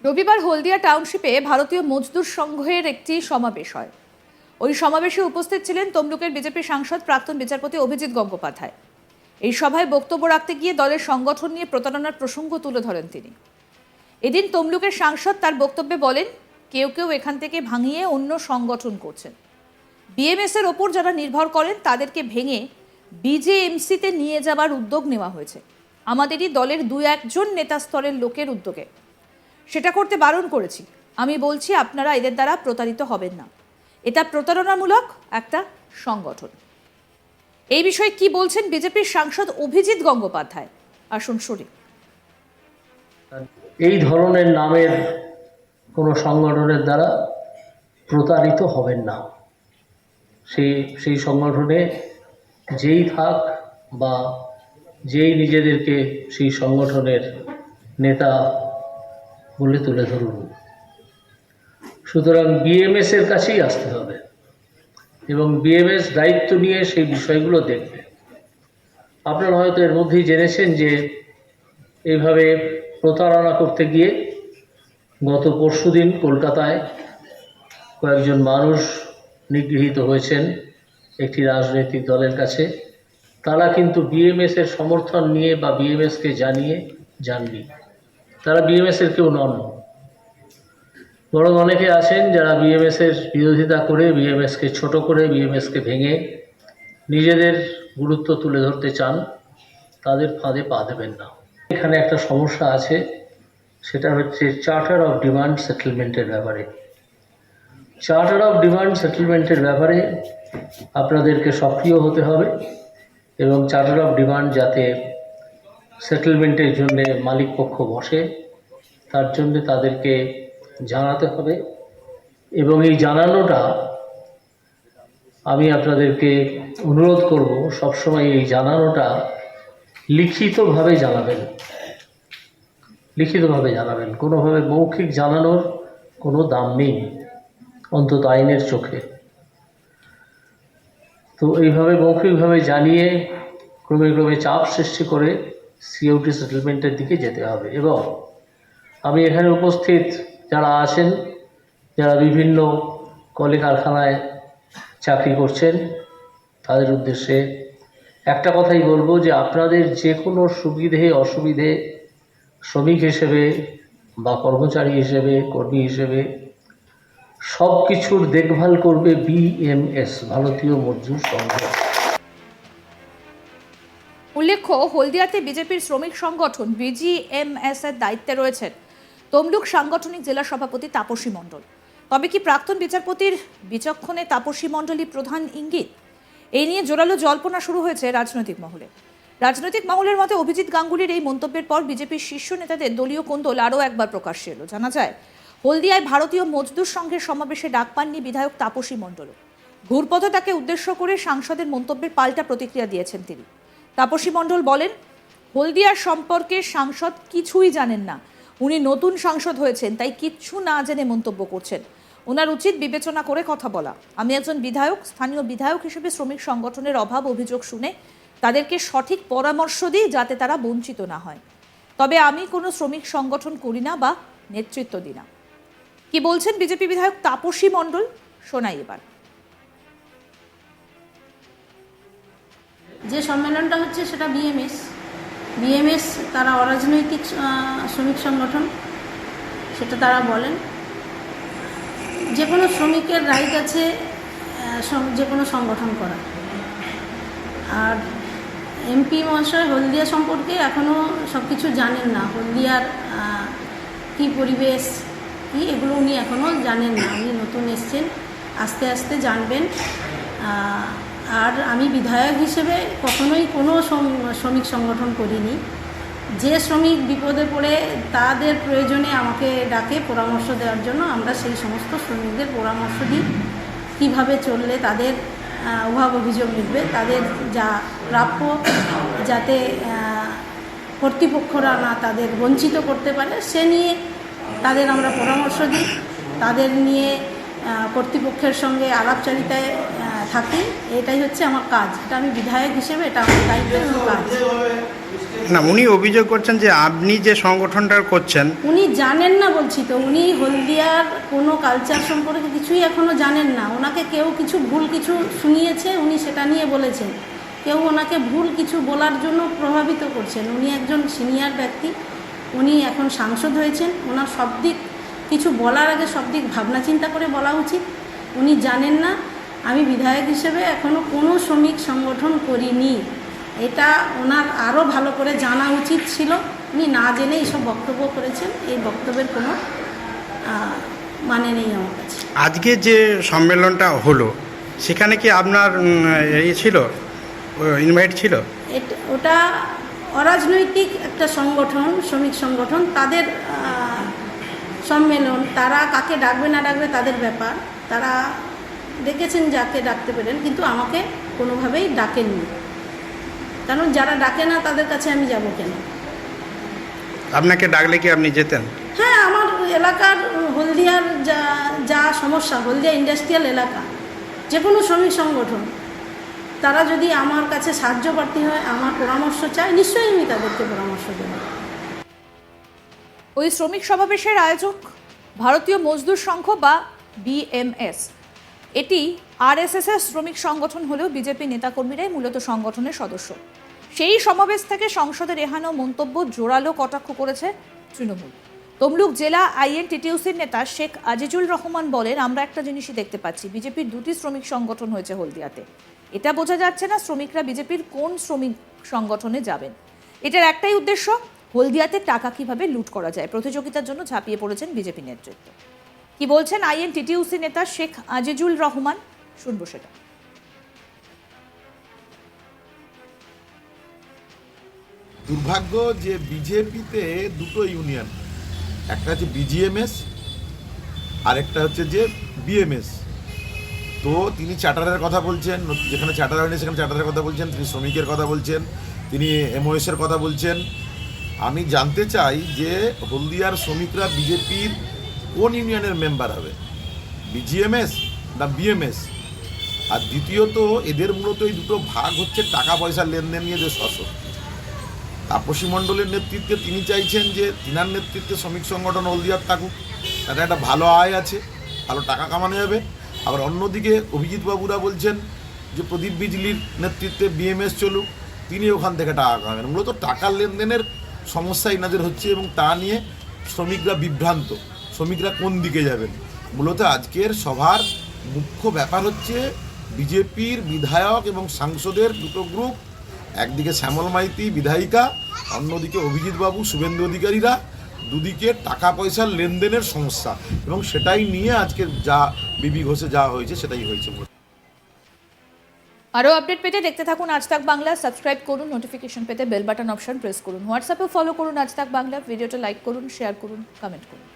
রবিবার হলদিয়া টাউনশিপে ভারতীয় মজদুর সংঘের একটি সমাবেশ হয়। ওই সমাবেশে উপস্থিত ছিলেন তমলুকের বিজেপি সাংসদ প্রাক্তন বিচারপতি অভিজিৎ গঙ্গোপাধ্যায়। এই সভায় বক্তব্য রাখতে গিয়ে দলের সংগঠন নিয়ে প্রতারণার প্রসঙ্গ তুলে ধরেন তিনি। এদিন তমলুকের সাংসদ তার বক্তব্যে বলেন, কেউ কেউ এখান থেকে ভাঙিয়ে অন্য সংগঠন করছেন। বিএমএস এর ওপর যারা নির্ভর করেন তাদেরকে ভেঙে বিজেএমসিতে নিয়ে যাবার উদ্যোগ নেওয়া হয়েছে আমাদেরই দলের 2-1 নেতা স্তরের লোকের উদ্যোগে। সেটা করতে বারণ করেছি। আমি বলছি আপনারা এদের দ্বারা প্রতারিত হবেন না। এটা প্রতারণামূলক একটা সংগঠন। এই বিষয়ে কি বলছেন বিজেপির সাংসদ অভিজিৎ গঙ্গোপাধ্যায়, আসুন শুনি। এই ধরনের নামের কোনো সংগঠনের দ্বারা প্রতারিত হবেন না। সেই সংগঠনে যেই থাক বা যেই নিজেদেরকে সেই সংগঠনের নেতা বলে তুলে ধরুন, সুতরাং বিএমএস এর কাছেই আসতে হবে এবং বিএমএস দায়িত্ব নিয়ে সেই বিষয়গুলো দেখবে। আপনারা হয়তো এর মধ্যেই জেনেছেন যে এইভাবে প্রতারণা করতে গিয়ে গত পরশুদিন কলকাতায় কয়েকজন মানুষ নিগৃহীত হয়েছেন একটি রাজনৈতিক দলের কাছে। তারা কিন্তু বিএমএস এর সমর্থন নিয়ে বা বিএমএসকে জানিয়ে যাননি। তারা বিএমএস এর কেউ নন, বরং অনেকে আছেন যারা বিএমএস এর বিরোধিতা করে, বিএমএসকে ছোট করে, বিএমএসকে ভেঙে নিজেদের গুরুত্ব তুলে ধরতে চান। তাদের ফাঁদে পা দেবেন না। এখানে একটা সমস্যা আছে, সেটা হচ্ছে চার্টার অফ ডিমান্ড সেটেলমেন্টের ব্যাপারে। চার্টার অফ ডিমান্ড সেটেলমেন্টের ব্যাপারে আপনাদেরকে সক্রিয় হতে হবে এবং চার্টার অফ ডিমান্ড যাতে সেটেলমেন্টের জন্য মালিক পক্ষ বসে, তার জন্য তাদেরকে জানাতে হবে। এবং এই জানানোটা আমি আপনাদেরকে অনুরোধ করব, সবসময় এই জানানোটা লিখিতভাবে জানাবেন। লিখিতভাবে জানাবেন। কোনোভাবে মৌখিক জানানোর কোনো দাম নেই, অন্তত আইনের চোখে। তো এইভাবে মৌখিকভাবে জানিয়ে ক্রমে ক্রমে চাপ সৃষ্টি করে সিওটি সেটেলমেন্টের দিকে যেতে হবে। এবং আমি এখানে উপস্থিত যারা আছেন, যারা বিভিন্ন কলকারখানায় চাকরি করছেন, তাদের উদ্দেশ্যে একটা কথাই বলবো যে আপনাদের যে কোনো সুবিধে অসুবিধে শ্রমিক হিসেবে বা কর্মচারী হিসেবে, কর্মী হিসেবে সব কিছুর দেখভাল করবে বিএমএস, ভারতীয় মজদুর সংঘ। উল্লেখ্য, হলদিয়াতে বিজেপির শ্রমিক সংগঠন বিজিএমএস এর দায়িত্বে রয়েছেন তমলুক সাংগঠনিক জেলা সভাপতি তাপসী মণ্ডল। তবে কি প্রাক্তন বিচারপতির বিচক্ষণে তাপসী মণ্ডলই প্রধান ইঙ্গিত? এই নিয়ে জোরালো জল্পনা শুরু হয়েছে রাজনৈতিক মহলে। রাজনৈতিক মহলের মতে অভিজিৎ গাঙ্গুলির এই মন্তব্যের পর বিজেপির শীর্ষ নেতাদের দলীয় কোন্দল আরও একবার প্রকাশ্যে এলো। জানা যায়, হলদিয়ায় ভারতীয় মজদুর সংঘের সমাবেশে ডাক পাননি বিধায়ক তাপসী মণ্ডলও। ঘুরপথে তাকে উদ্দেশ্য করে সাংসদের মন্তব্যের পাল্টা প্রতিক্রিয়া দিয়েছেন তিনি। তাপসী মণ্ডল বলেন, হলদিয়ার সম্পর্কে সাংসদ কিছুই জানেন না। উনি নতুন সাংসদ হয়েছেন, তাই কিচ্ছু না জেনে মন্তব্য করছেন। ওনার উচিত বিবেচনা করে কথা বলা। আমি একজন বিধায়ক, স্থানীয় বিধায়ক হিসেবে শ্রমিক সংগঠনের অভাব অভিযোগ শুনে তাদেরকে সঠিক পরামর্শ দিই যাতে তারা বঞ্চিত না হয়। তবে আমি কোনো শ্রমিক সংগঠন করি না বা নেতৃত্ব দিই না। কি বলছেন বিজেপি বিধায়ক তাপসী মণ্ডল, শোনাই এবার। যে সম্মেলনটা হচ্ছে সেটা বিএমএস তারা অরাজনৈতিক শ্রমিক সংগঠন, সেটা তারা বলেন। যে কোনো শ্রমিকের রাইট আছে যে কোনো সংগঠন করা। আর এমপি মহাশয় হলদিয়া সম্পর্কে এখনও সব কিছু জানেন না। হলদিয়ার কী পরিবেশ কী, এগুলো উনি এখনও জানেন না। উনি নতুন এসছেন, আস্তে আস্তে জানবেন। আর আমি বিধায়ক হিসেবে কখনোই কোনো শ্রমিক সংগঠন করিনি। যে শ্রমিক বিপদে পড়ে তাদের প্রয়োজনে আমাকে ডাকে পরামর্শ দেওয়ার জন্য, আমরা সেই সমস্ত শ্রমিকদের পরামর্শ দিই কীভাবে চললে তাদের অভাব অভিযোগ মিটবে, তাদের যা প্রাপ্য যাতে কর্তৃপক্ষরা না তাদের বঞ্চিত করতে পারে সে নিয়ে তাদের আমরা পরামর্শ দিই। তাদের নিয়ে কর্তৃপক্ষের সঙ্গে আলাপচারিতায় থাকি, এটাই হচ্ছে আমার কাজ। এটা আমি বিধায়ক হিসেবে এটা আমার দায়িত্ব এবং কাজ। না, উনি অভিযোগ করছেন যে আপনি যে সংগঠনটা করছেন, উনি জানেন না, বলছি তো, উনি হলদিয়ার কোনো কালচার সম্পর্কে কিছুই এখনও জানেন না। ওনাকে কেউ কিছু ভুল কিছু শুনিয়েছে, উনি সেটা নিয়ে বলেছেন। কেউ ওনাকে ভুল কিছু বলার জন্য প্রভাবিত করছেন। উনি একজন সিনিয়র ব্যক্তি, উনি এখন সাংসদ হয়েছেন। ওনার সব দিক কিছু বলার আগে সব দিক ভাবনা চিন্তা করে বলা উচিত। উনি জানেন না। আমি বিধায়ক হিসেবে এখনও কোনো শ্রমিক সংগঠন করিনি, এটা ওনার আরও ভালো করে জানা উচিত ছিল। উনি না জেনে এইসব বক্তব্য করেছেন, এই বক্তব্যের কোনো মানে নেই আমার কাছে। আজকে যে সম্মেলনটা হলো সেখানে কি আপনার ছিল, ইনভাইট ছিল? ওটা অরাজনৈতিক একটা সংগঠন, শ্রমিক সংগঠন, তাদের সম্মেলন। তারা কাকে ডাকবে না ডাকবে তাদের ব্যাপার। তারা ডেকেছেন যাকে ডাকতে পারেন, কিন্তু আমাকে কোনোভাবেই ডাকেননি। কারণ যারা ডাকে না তাদের কাছে আমি যাব কেন? আপনাকে ডাকলে কি আপনি যেতেন? হ্যাঁ, আমার এলাকার হলদিয়ার যা সমস্যা, হলদিয়া ইন্ডাস্ট্রিয়াল এলাকা, যে কোনো শ্রমিক সংগঠন তারা যদি আমার কাছে সাহায্য প্রার্থী হয়, আমার পরামর্শ চায়, নিশ্চয়ই আমি তাদেরকে পরামর্শ দেব। ওই শ্রমিক সমাবেশের আয়োজক ভারতীয় মজদুর সংঘ বা বিএমএস। এটি আরএসএসের শ্রমিক সংগঠন হলেও বিজেপি নেতাকর্মীরাই মূলত সংগঠনের সদস্য। সেই সমাবেশ থেকে সংসদে রেহানো মন্তব্য জোরালো কটাক্ষ করেছে তৃণমূল। তমলুক জেলা আইএনটিটিউসির নেতা শেখ আজিজুল রহমান বলেন, আমরা একটা জিনিসই দেখতে পাচ্ছি, বিজেপির দুটি শ্রমিক সংগঠন হয়েছে হলদিয়াতে। এটা বোঝা যাচ্ছে না শ্রমিকরা বিজেপির কোন শ্রমিক সংগঠনে যাবেন। এটার একটাই উদ্দেশ্য, হলদিয়াতে টাকা কিভাবে লুট করা যায়। প্রতিযোগিতার জন্য ঝাঁপিয়ে পড়েছেন বিজেপি নেতৃত্ব। কি বলছেন আইএনটিটিউসি নেতা শেখ আজিজুল রহমান, শুনবো সেটা। দুর্ভাগ্য যে বিজেপিতে দুটো ইউনিয়ন, একটা হচ্ছে বিজিএমএস আর একটা হচ্ছে যে বিএমএস। তো তিনি চার্টারের কথা বলছেন, যেখানে চার্টার হয়নি সেখানে চার্টারের কথা বলছেন, তিনি শ্রমিকের কথা বলছেন, তিনি এমওএসের কথা বলছেন। আমি জানতে চাই যে হলদিয়ার শ্রমিকরা বিজেপির কোন ইউনিয়নের মেম্বার হবে, বিজিএমএস না বিএমএস? আর দ্বিতীয়ত এদের মূলত এই দুটো ভাগ হচ্ছে টাকা পয়সার লেনদেন নিয়ে যে শশক। তাপসী মণ্ডলের নেতৃত্বে তিনি চাইছেন যে তিনার নেতৃত্বে শ্রমিক সংগঠন হলদিয়ার থাকুক, তাতে একটা ভালো আয় আছে, ভালো টাকা কামানো যাবে। আবার অন্যদিকে অভিজিৎ বাবুরা বলছেন যে প্রদীপ বিজলির নেতৃত্বে বিএমএস চলুক, তিনি ওখান থেকে টাকা কামাবেন। মূলত টাকার লেনদেনের সমস্যা এনাদের হচ্ছে এবং তা নিয়ে শ্রমিকরা বিভ্রান্ত, শ্রমিকরা কোন দিকে যাবেন। মূলত আজকের সভার মুখ্য ব্যাপার হচ্ছে বিজেপির বিধায়ক এবং সাংসদের দুটো গ্রুপ, একদিকে শ্যামল মাইতি বিধায়িকা, অন্যদিকে অভিজিৎ বাবু, শুভেন্দু অধিকারীরা, দুদিকে টাকা পয়সার লেনদেনের সমস্যা, এবং সেটাই নিয়ে আজকে যা বিবি ঘোষে যা হয়েছে সেটাই হয়েছে। আরও আপডেট পেতে দেখতে থাকুন আজ তাক বাংলা। সাবস্ক্রাইব করুন, নোটিফিকেশন পেতে বেল বাটন অপশন প্রেস করুন। হোয়াটসঅ্যাপে ফলো করুন আজ তাক বাংলা। ভিডিওটা লাইক করুন, শেয়ার করুন, কমেন্ট করুন।